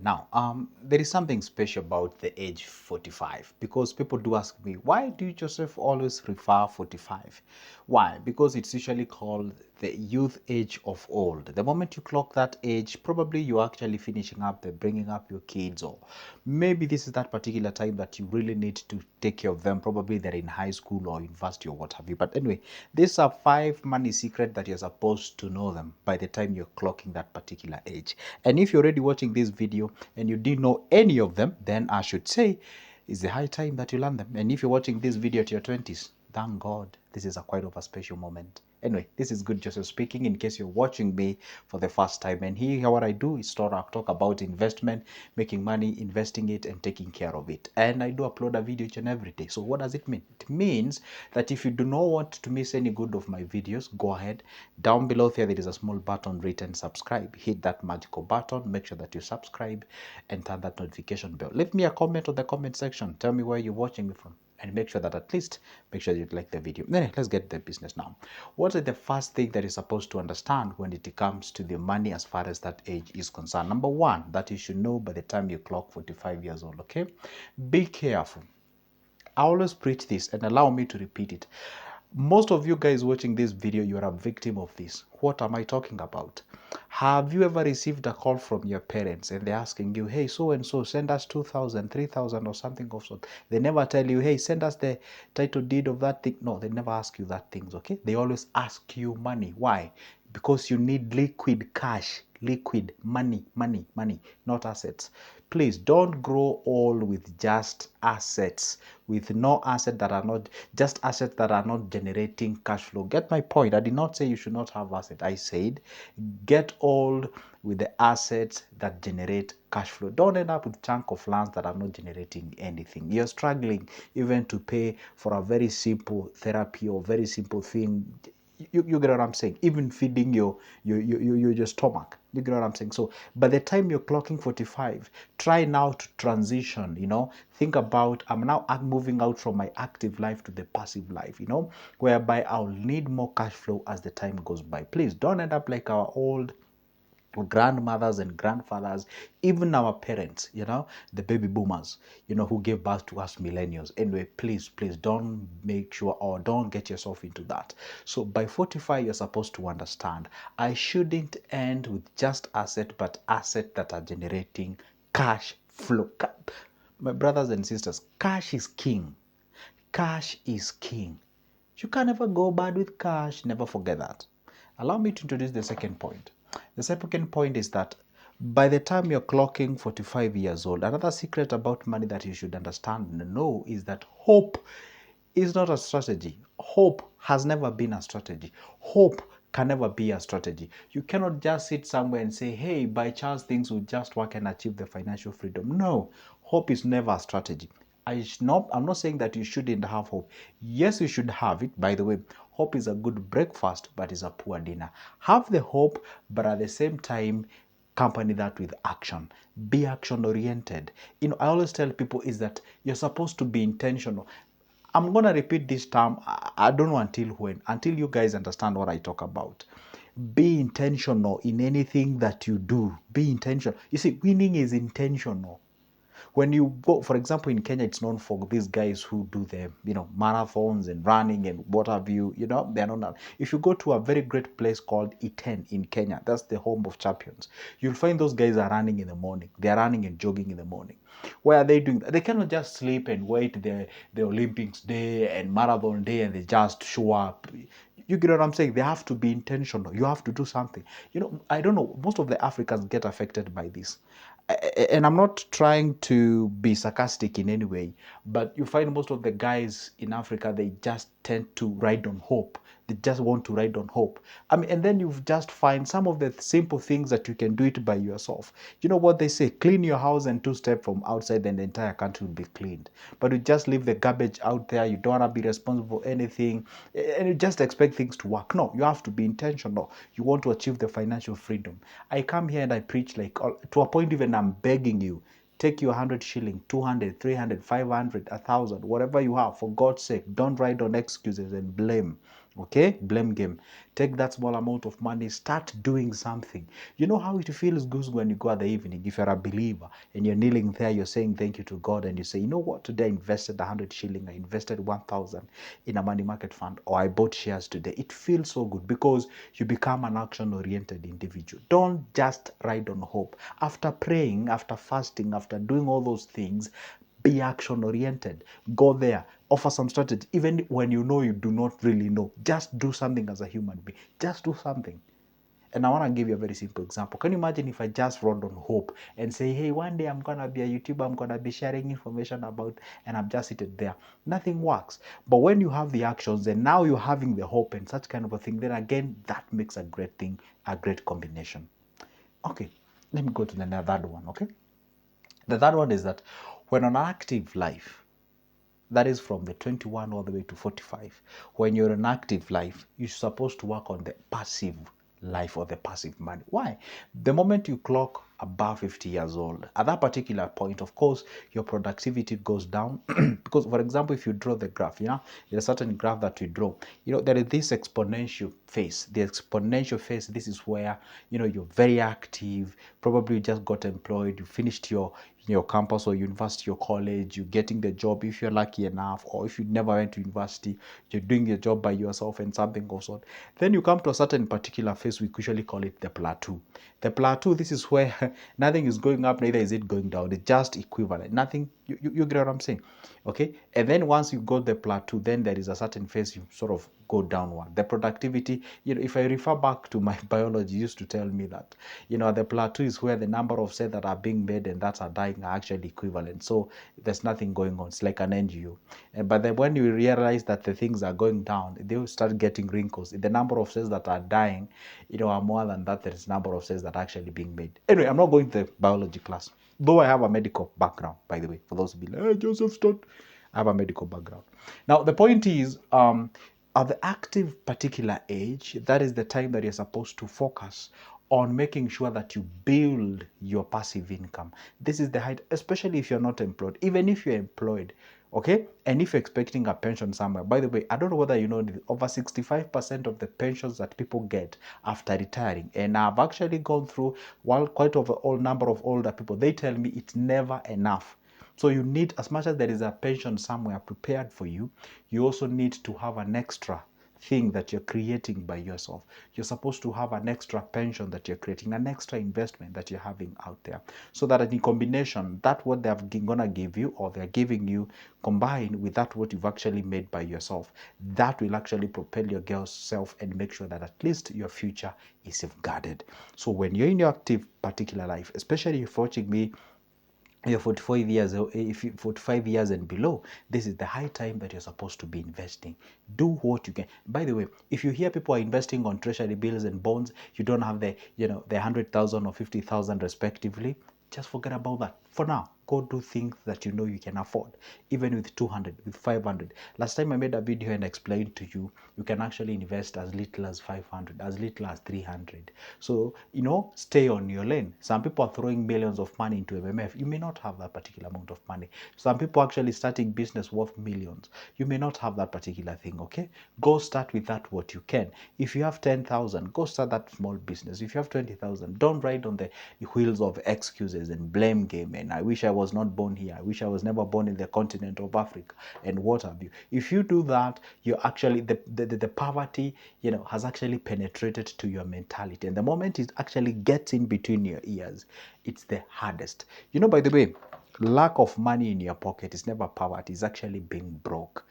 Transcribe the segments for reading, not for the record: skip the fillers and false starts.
Now, there is something special about the age 45 because people do ask me, why do you, Joseph, always refer 45? Why? Because it's usually called the youth age of old. The moment you clock that age, probably you're actually finishing up the bringing up your kids, or maybe this is that particular time that you really need to take care of them. Probably they're in high school or university or what have you. But anyway, these are 5 money secrets that you're supposed to know them by the time you're clocking that particular age. And if you're already watching this video and you didn't know any of them, then I should say it's the high time that you learn them. And if you're watching this video at your 20s, thank God, this is a quite of a special moment. Anyway, this is Good Joseph speaking in case you're watching me for the first time. And here what I do is talk about investment, making money, investing it, and taking care of it. And I do upload a video each and every day. So what does it mean? It means that if you do not want to miss any good of my videos, go ahead. Down below there is a small button written subscribe. Hit that magical button. Make sure that you subscribe and turn that notification bell. Leave me a comment on the comment section. Tell me where you're watching me from, and make sure that at least make sure you like the video. Then let's get the business now. What is the first thing that you're supposed to understand when it comes to the money as far as that age is concerned? Number one, that you should know by the time you clock 45 years old, okay? Be careful. I always preach this and allow me to repeat it. Most of you guys watching this video, you are a victim of this. What am I talking about? Have you ever received a call from your parents and they're asking you, hey, so and so, send us 2,000, 3,000, or something of sort? They never tell you, hey, send us the title deed of that thing. No, they never ask you that things, okay? They always ask you money. Why? Because you need liquid cash, liquid money, not assets. Please don't grow old with just assets, with no asset that are not just assets that are not generating cash flow. Get my point? I did not say you should not have assets. I said get old with the assets that generate cash flow. Don't end up with chunk of lands that are not generating anything. You're struggling even to pay for a very simple therapy or very simple thing. You get what I'm saying? Even feeding your stomach. You get what I'm saying? So by the time you're clocking 45, try now to transition, think about, I'm now moving out from my active life to the passive life, whereby I'll need more cash flow as the time goes by. Please don't end up like our old grandmothers and grandfathers, even our parents, the baby boomers, who gave birth to us millennials. Anyway, please don't make sure or don't get yourself into that. So by 45, you're supposed to understand, I shouldn't end with just asset, but asset that are generating cash flow. My brothers and sisters, cash is king. Cash is king. You can never go bad with cash. Never forget that. Allow me to introduce the second point. The second point is that by the time you're clocking 45 years old, another secret about money that you should understand and know is that hope is not a strategy. Hope has never been a strategy. Hope can never be a strategy. You cannot just sit somewhere and say, hey, by chance things will just work and achieve the financial freedom. No, hope is never a strategy. I'm not saying that you shouldn't have hope. Yes, you should have it. By the way, hope is a good breakfast, but is a poor dinner. Have the hope, but at the same time, accompany that with action. Be action oriented. I always tell people is that you're supposed to be intentional. I'm going to repeat this term. I don't know until when, until you guys understand what I talk about. Be intentional in anything that you do. Be intentional. You see, winning is intentional. When you go, for example, in Kenya, it's known for these guys who do the, marathons and running and what have you, they're not. If you go to a very great place called Iten in Kenya, that's the home of champions, you'll find those guys are running in the morning. They're running and jogging in the morning. Why are they doing that? They cannot just sleep and wait the Olympics day and marathon day and they just show up. You get what I'm saying? They have to be intentional. You have to do something. I don't know, most of the Africans get affected by this. And I'm not trying to be sarcastic in any way, but you find most of the guys in Africa, they just tend to ride on hope. They just want to ride on hope. And then you just find some of the simple things that you can do it by yourself. You know what they say? Clean your house and 2 steps from outside, then the entire country will be cleaned. But you just leave the garbage out there. You don't want to be responsible for anything, and you just expect things to work. No, you have to be intentional. You want to achieve the financial freedom. I come here and I preach like to a point even I'm begging you, take your 100 shilling, 200, 300, 500, 1,000, whatever you have, for God's sake, don't ride on excuses and blame. Okay, blame game. Take that small amount of money, start doing something. You know how it feels good when you go at the evening, if you're a believer and you're kneeling there, you're saying thank you to God, and you say, you know what, today I invested 100 shilling, I invested 1,000 in a money market fund, or I bought shares today. It feels so good because you become an action oriented individual. Don't just ride on hope. After praying, after fasting, after doing all those things, be action oriented. Go there, offer some strategy. Even when you know you do not really know, just do something as a human being. Just do something. And I want to give you a very simple example. Can you imagine if I just rode on hope and say, hey, one day I'm going to be a YouTuber, I'm going to be sharing information about, and I'm just seated there. Nothing works. But when you have the actions and now you're having the hope and such kind of a thing, then again, that makes a great thing, a great combination. Okay, let me go to the third one, okay? The third one is that when on an active life, that is from the 21 all the way to 45. When you're in active life, you're supposed to work on the passive life or the passive money. Why? The moment you clock above 50 years old, at that particular point, of course, your productivity goes down. Because, for example, if you draw the graph, there's a certain graph that we draw, there is this exponential phase. The exponential phase, this is where, you're very active, probably you just got employed, you finished your campus or university or college, you're getting the job if you're lucky enough, or if you never went to university, you're doing your job by yourself and something goes on. Then you come to a certain particular phase, we usually call it the plateau. The plateau, this is where nothing is going up, neither is it going down. It's just equivalent. Nothing, you get what I'm saying? Okay. And then once you got the plateau, then there is a certain phase you sort of go downward. The productivity, if I refer back to my biology, used to tell me that, the plateau is where the number of cells that are being made and that are dying are actually equivalent. So there's nothing going on. It's like an NGO. But then when you realize that the things are going down, they will start getting wrinkles. The number of cells that are dying, are more than that. There is number of cells that are actually being made. Anyway, I'm not going to the biology class, though I have a medical background, by the way, for those who be like, hey, Joseph Stott, I have a medical background. Now, the point is, at the active particular age, that is the time that you're supposed to focus on making sure that you build your passive income. This is the height, especially if you're not employed. Even if you're employed, okay, and if you're expecting a pension somewhere. By the way, I don't know whether you know, over 65% of the pensions that people get after retiring, and I've actually gone through quite of a number of older people, they tell me it's never enough. So you need, as much as there is a pension somewhere prepared for you, you also need to have an extra thing that you're creating by yourself. You're supposed to have an extra pension that you're creating, an extra investment that you're having out there. So that in combination, that what they're gonna give you or they're giving you, combined with that what you've actually made by yourself, that will actually propel your girl's self and make sure that at least your future is safeguarded. So when you're in your active particular life, especially if you're watching me, you're 45 years, if you 45 years and below, this is the high time that you're supposed to be investing. Do what you can. By the way, if you hear people are investing on treasury bills and bonds, you don't have the 100,000 or 50,000 respectively, just forget about that for now. Go do things that you know you can afford, even with 200, with 500. Last time I made a video and explained to you, you can actually invest as little as 500, as little as 300. So, stay on your lane. Some people are throwing millions of money into MMF. You may not have that particular amount of money. Some people actually starting business worth millions. You may not have that particular thing, okay? Go start with that what you can. If you have 10,000, go start that small business. If you have 20,000, don't ride on the wheels of excuses and blame game. And I wish I was not born here. I wish I was never born in the continent of Africa and what have you. If you do that, you're actually, the poverty, has actually penetrated to your mentality. And the moment it actually gets in between your ears, it's the hardest. By the way, lack of money in your pocket is never poverty. It's actually being broke.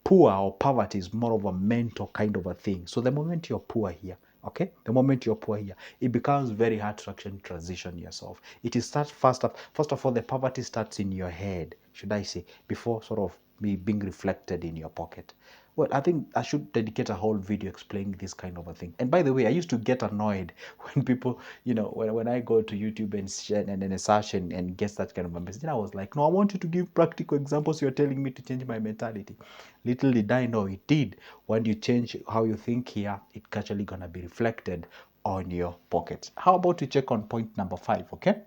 Poor or poverty is more of a mental kind of a thing. So the moment you're poor here, okay, the moment you're poor here, it becomes very hard to actually transition yourself. It is start first of all, the poverty starts in your head, should I say, before sort of being reflected in your pocket. Well, I think I should dedicate a whole video explaining this kind of a thing. And by the way, I used to get annoyed when people, when I go to YouTube and share and then search and get that kind of a message. I was like, no, I want you to give practical examples. You're telling me to change my mentality. Little did I know it did. When you change how you think here, it's actually gonna be reflected on your pockets. How about we check on point number 5, okay?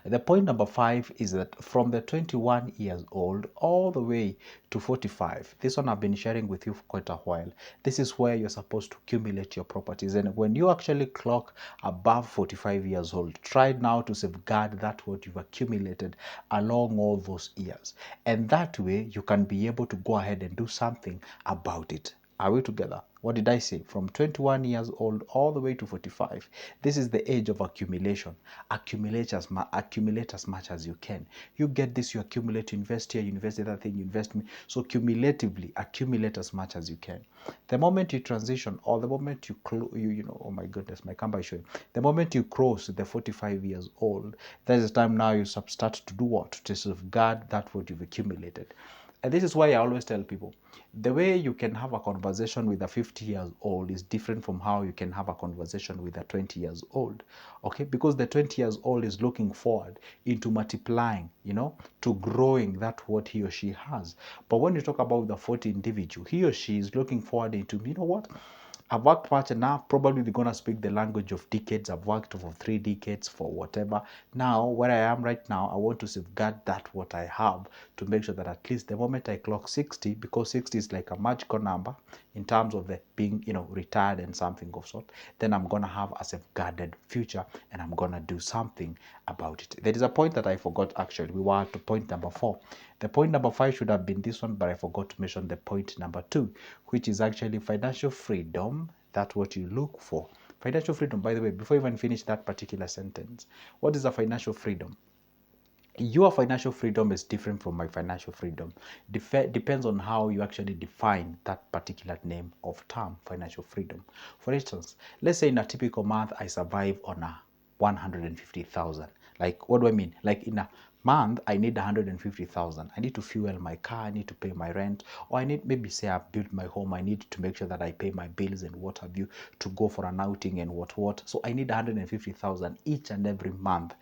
The point number 5 is that from the 21 years old all the way to 45, this one I've been sharing with you for quite a while. This is where you're supposed to accumulate your properties. And when you actually clock above 45 years old, try now to safeguard that what you've accumulated along all those years. And that way you can be able to go ahead and do something about it. Are we together? What did I say? From 21 years old all the way to 45. This is the age of accumulation. Accumulate as much as you can. You get this, you accumulate, you invest here, you invest the other thing, you invest. So cumulatively, accumulate as much as you can. The moment you transition, or the moment oh my goodness, my camera is showing. The moment you cross the 45 years old, that is the time now you start to do what? To safeguard that what you've accumulated. And this is why I always tell people, the way you can have a conversation with a 50 years old is different from how you can have a conversation with a 20 years old. Okay, because the 20 years old is looking forward into multiplying, to growing that what he or she has. But when you talk about the 40 individual, he or she is looking forward into, you know what? I've worked much enough. Probably they're gonna speak the language of decades. I've worked for 3 decades, for whatever. Now, where I am right now, I want to safeguard that what I have to make sure that at least the moment I clock 60, because 60 is like a magical number in terms of the being, retired and something of sort, then I'm gonna have a safeguarded future and I'm gonna do something about it. There is a point that I forgot actually. We were at point number 4. The point number 5 should have been this one, but I forgot to mention the point number 2, which is actually financial freedom. That's what you look for. Financial freedom, by the way, before I even finish that particular sentence, what is a financial freedom? Your financial freedom is different from my financial freedom. Depends on how you actually define that particular name of term, financial freedom. For instance, let's say in a typical month, I survive on a 150,000. Like, what do I mean? Like in a month, I need 150,000. I need to fuel my car, I need to pay my rent, or I need, maybe say I've built my home, I need to make sure that I pay my bills and what have you, to go for an outing and what. So I need 150,000 each and every month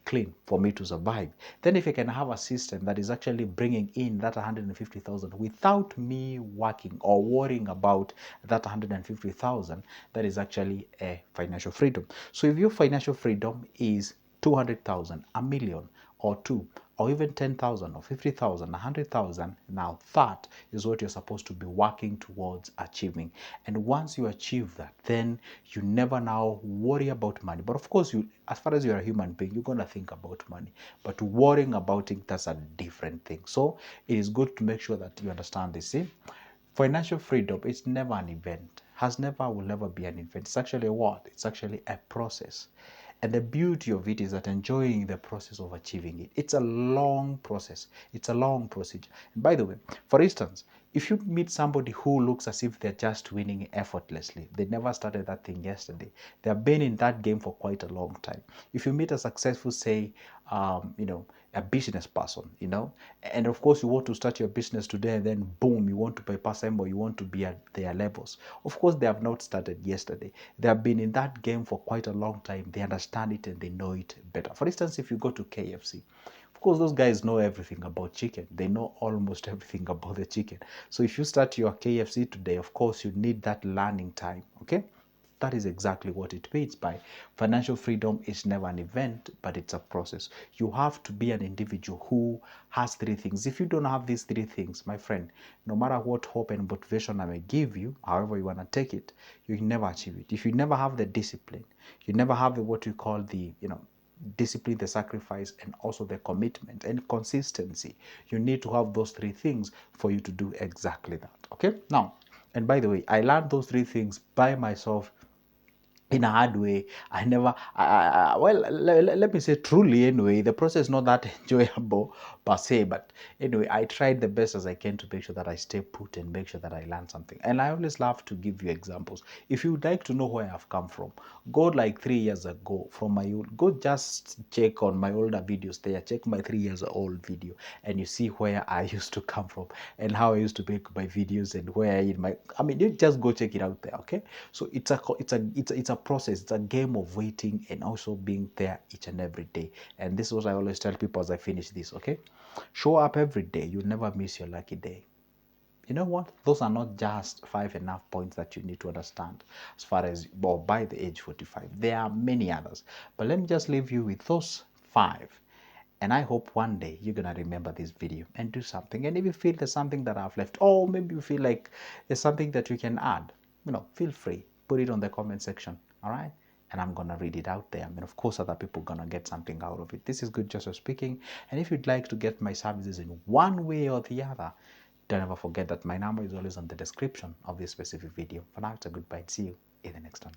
clean for me to survive. Then if I can have a system that is actually bringing in that 150,000 without me working or worrying about that 150,000, that is actually a financial freedom. So if your financial freedom is 200,000, a million, or two, or even 10,000 or 50,000, 100,000, now that is what you're supposed to be working towards achieving. And once you achieve that, then you never now worry about money. But of course, you, as far as you're a human being, you're gonna think about money. But worrying about it, that's a different thing. So it is good to make sure that you understand this. See? Financial freedom is never an event, has never, will never be an event. It's actually a what? It's actually a process. And the beauty of it is that enjoying the process of achieving it. It's a long process. It's a long procedure. And by the way, for instance, if you meet somebody who looks as if they're just winning effortlessly, they never started that thing yesterday. They have been in that game for quite a long time. If you meet a successful, say, a business person, and of course you want to start your business today and then boom, you want to bypass them or you want to be at their levels. Of course, they have not started yesterday. They have been in that game for quite a long time. They understand it and they know it better. For instance, if you go to KFC, of course, those guys know everything about chicken. They know almost everything about the chicken. So if you start your KFC today, of course, you need that learning time, okay? That is exactly what it means by financial freedom is never an event, but it's a process. You have to be an individual who has 3 things. If you don't have these 3 things, my friend, no matter what hope and motivation I may give you, however you want to take it, you can never achieve it. If you never have the discipline, you never have the, what you call the, discipline, the sacrifice, and also the commitment and consistency. You need to have those 3 things for you to do exactly that. Okay? Now, and by the way, I learned those 3 things by myself in a hard way. I never, well, let me say truly anyway, the process is not that enjoyable per se, but anyway, I tried the best as I can to make sure that I stay put and make sure that I learn something. And I always love to give you examples. If you would like to know where I've come from, go like 3 years ago from my old, go just check on my older videos there, check my 3 years old video, and you see where I used to come from and how I used to make my videos and where in my, you just go check it out there, okay? So it's a process. It's a game of waiting and also being there each and every day. And this is what I always tell people as I finish this, okay? Show up every day. You'll never miss your lucky day. You know what? Those are not just 5 enough points that you need to understand as far as, or by the age 45. There are many others. But let me just leave you with those 5. And I hope one day you're going to remember this video and do something. And if you feel there's something that I've left, or maybe you feel like there's something that you can add, feel free. Put it on the comment section. All right. And I'm going to read it out there. I mean, of course, other people are going to get something out of it. This is Good Joseph speaking. And if you'd like to get my services in one way or the other, don't ever forget that my number is always on the description of this specific video. For now, it's a goodbye. See you in the next one.